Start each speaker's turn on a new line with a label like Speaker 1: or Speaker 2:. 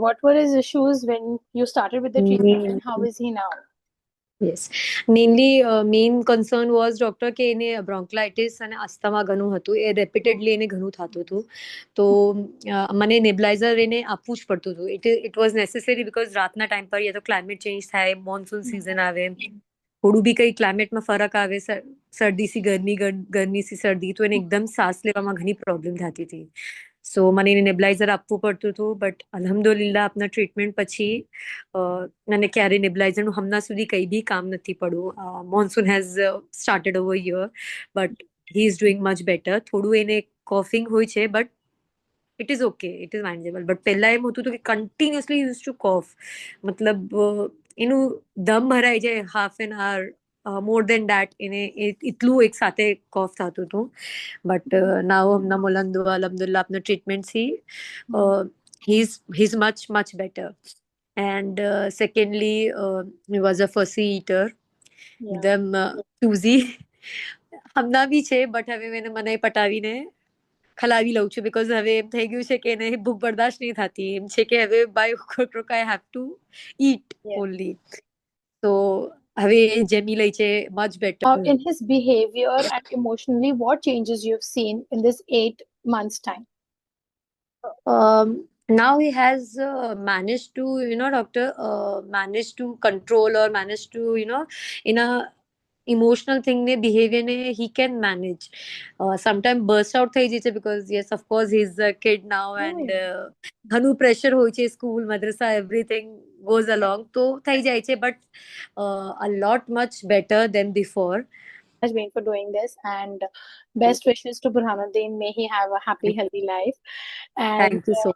Speaker 1: What were his issues when you started with the treatment, and how is he now?
Speaker 2: Yes mainly main concern was doctor કે એને બ્રોન્કલાઇટિસ અને asthma ઘણું હતું, એ રેપિટેડલી એને ઘણું થતું હતું. તો મને નેબ્લાઇઝર એને આપવું જ પડતું હતું. ઇટ વોઝ નેસેસરી બિકોઝ રાતના ટાઈમ પર યા તો ક્લાઇમેટ ચેન્જ થાય, મોન્સૂન સિઝન આવે, થોડું બી કંઈ ક્લાઇમેટમાં ફરક આવે, શરદીથી ગરમી, ગરમીથી શરદી, તો એને એકદમ શ્વાસ લેવામાં ઘણી પ્રોબ્લેમ થતી હતી. સો મને એને નેબ્લાઇઝર આપવું પડતું હતું. બટ અલ્હમ્દુલિલ્લાહ આપના ટ્રીટમેન્ટ પછી મને ક્યારેય નેબ્લાઇઝરનું હમણાં સુધી કંઈ બી કામ નથી પડ્યું. Monsoon has started over year, but he is doing much better. થોડું એને કોફિંગ હોય છે, but it is okay, it is manageable. But પહેલાં એમ હતું હતું કે કન્ટિન્યુઅસલી યુઝ ટુ કોફ, મતલબ એનું દમ ભરાઈ જાય half an hour, more than that એને એટલું એક સાથે કોફ થતું હતું. બટ નાવ હમણાં અલ્હમ્દુલિલ્લાહ આપના ટ્રીટમેન્ટથી he's much better. And secondly, he was a fussy eater, એકદમ choosy. હમણાં બી છે, બટ હવે મને પટાવીને ખલાવી લઉં છું, બિકોઝ હવે એમ થઈ ગયું છે કે એને ભૂખ બરદાસ્ત નહીં થતી. એમ છે કે હવે by hook I have to eat only. તો હવે એ જમી લે છે much better.
Speaker 1: In his behavior and emotionally, what changes you've seen in this 8 months' time?
Speaker 2: Now he has managed to, doctor, managed to control or managed to, in a emotional thing ne behavior ne he can manage. Sometimes burst out થઈ જાય છે, because yes, of course, he's a kid now, and ઘણું pressure હોય છે, school, મદ્રસા, everything goes along, તો થઈ જાય છે, but a lot much better than before.
Speaker 1: Has been for doing this, and best wishes to Burhanuddin. May he have a happy, healthy life. And
Speaker 2: Thank you so